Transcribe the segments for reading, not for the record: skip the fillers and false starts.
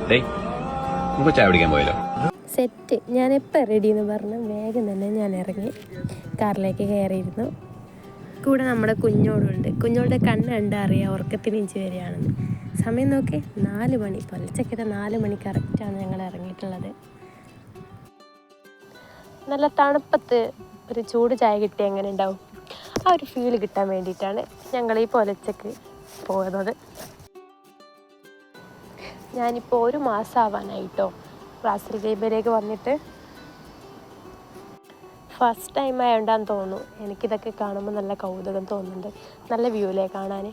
നമുക്ക് ചായ പിടിക്കാൻ പോയല്ലോ. സെറ്റ്. ഞാനെപ്പോൾ റെഡി എന്ന് പറഞ്ഞ് വേഗം തന്നെ ഞാൻ ഇറങ്ങി കാറിലേക്ക് കയറിയിരുന്നു. കൂടെ നമ്മുടെ കുഞ്ഞോടുണ്ട്. കുഞ്ഞോളുടെ കണ്ണ് കണ്ട് അറിയാം ഉറക്കത്തിനിഞ്ച് വരികയാണെന്ന്. സമയം നോക്കി 4 മണി, പുലച്ചക്കത്തെ 4 മണി കറക്റ്റാണ് ഞങ്ങൾ ഇറങ്ങിയിട്ടുള്ളത്. നല്ല തണുപ്പത്ത് ഒരു ചൂട് ചായ കിട്ടിയ എങ്ങനെ ഉണ്ടാവും, ആ ഒരു ഫീൽ കിട്ടാൻ വേണ്ടിയിട്ടാണ് ഞങ്ങൾ ഈ പുലച്ചക്ക് പോകുന്നത്. ഞാനിപ്പോൾ 1 മാസം ആവാനായിട്ടോ റാസൽ ഖൈമയിലേക്ക് വന്നിട്ട്. ഫസ്റ്റ് ടൈം ആയതുകൊണ്ടാന്ന് തോന്നുന്നു എനിക്കിതൊക്കെ കാണുമ്പോൾ നല്ല കൗതുകം തോന്നുന്നുണ്ട്. നല്ല വ്യൂവിലേ കാണാൻ.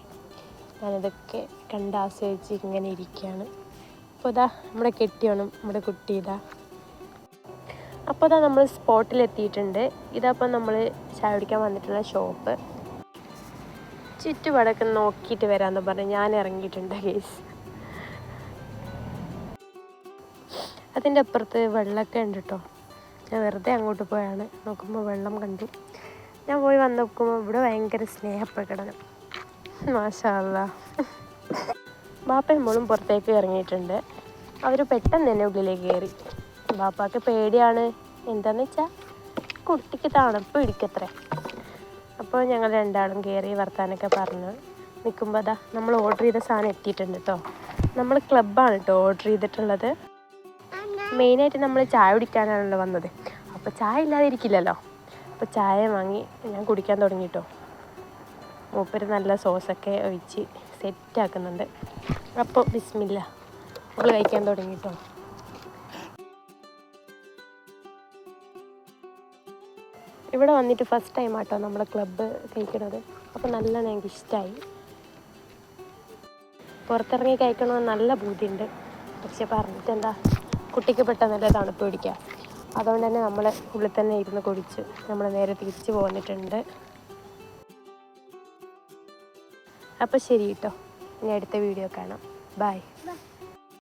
ഞാനിതൊക്കെ കണ്ട് ആസ്വദിച്ച് ഇങ്ങനെ ഇരിക്കുകയാണ്. അപ്പോൾ ഇതാ നമ്മുടെ കെട്ടിയോണം, നമ്മുടെ കുട്ടി ഇതാ. അപ്പോൾ ഇതാ നമ്മൾ സ്പോട്ടിലെത്തിയിട്ടുണ്ട്. ഇതപ്പോൾ നമ്മൾ ചായ കുടിക്കാൻ വന്നിട്ടുള്ള ഷോപ്പ്. ചുറ്റുപാടൊക്കെ നോക്കിയിട്ട് വരാമെന്ന് പറഞ്ഞ് ഞാൻ ഇറങ്ങിയിട്ടുണ്ട് ഗൈസ്. അതിൻ്റെ അപ്പുറത്ത് വെള്ളമൊക്കെ ഉണ്ട് കേട്ടോ. ഞാൻ വെറുതെ അങ്ങോട്ട് പോയാണ്. നോക്കുമ്പോൾ വെള്ളം കണ്ടു. ഞാൻ പോയി വന്ന് നോക്കുമ്പോൾ ഇവിടെ ഭയങ്കര സ്നേഹപ്രകടനം. മാഷാ അല്ലാഹ്. ബാപ്പയും മോളും പുറത്തേക്ക് ഇറങ്ങിയിട്ടുണ്ട്. അവർ പെട്ടെന്ന് തന്നെ ഉള്ളിലേക്ക് കയറി. ബാപ്പാക്ക് പേടിയാണ്. എന്താണെന്ന് വെച്ചാൽ കുട്ടിക്ക് തണുപ്പ് പിടിക്കത്രേ. അപ്പോൾ ഞങ്ങൾ രണ്ടാളും കയറി വർത്താനൊക്കെ പറഞ്ഞ് നിൽക്കുമ്പോൾ അതാ നമ്മൾ ഓർഡർ ചെയ്ത സാധനം എത്തിയിട്ടുണ്ട് കേട്ടോ. നമ്മൾ ക്ലബ്ബാണ് കേട്ടോ ഓർഡർ ചെയ്തിട്ടുള്ളത്. മെയിനായിട്ട് നമ്മൾ ചായ കുടിക്കാനാണല്ലോ വന്നത്. അപ്പോൾ ചായ ഇല്ലാതെ ഇരിക്കില്ലല്ലോ. അപ്പോൾ ചായ വാങ്ങി ഞാൻ കുടിക്കാൻ തുടങ്ങി കേട്ടോ. മൂപ്പര് നല്ല സോസൊക്കെ ഒഴിച്ച് സെറ്റാക്കുന്നുണ്ട്. അപ്പോൾ ബിസ്മില്ല, നമ്മൾ കഴിക്കാൻ തുടങ്ങി കേട്ടോ. ഇവിടെ വന്നിട്ട് ഫസ്റ്റ് ടൈം ആട്ടോ നമ്മുടെ ക്ലബ്ബ് കഴിക്കുന്നത്. അപ്പോൾ നല്ല എനിക്ക് ഇഷ്ടമായി. പുറത്തിറങ്ങി കഴിക്കണമെന്ന് നല്ല ബുദ്ധിയുണ്ട്. പക്ഷെ പറഞ്ഞിട്ട് എന്താ, കുട്ടിക്ക് പെട്ടെന്നല്ലേ തണുപ്പ് പിടിക്കുക. അതുകൊണ്ട് തന്നെ നമ്മൾ ഉള്ളിൽ തന്നെ ഇരുന്ന് കുടിച്ച് നമ്മൾ നേരെ തിരിച്ച് പോന്നിട്ടുണ്ട്. അപ്പോൾ ശരി കേട്ടോ, ഇനി അടുത്ത വീഡിയോ കാണാം. ബൈ.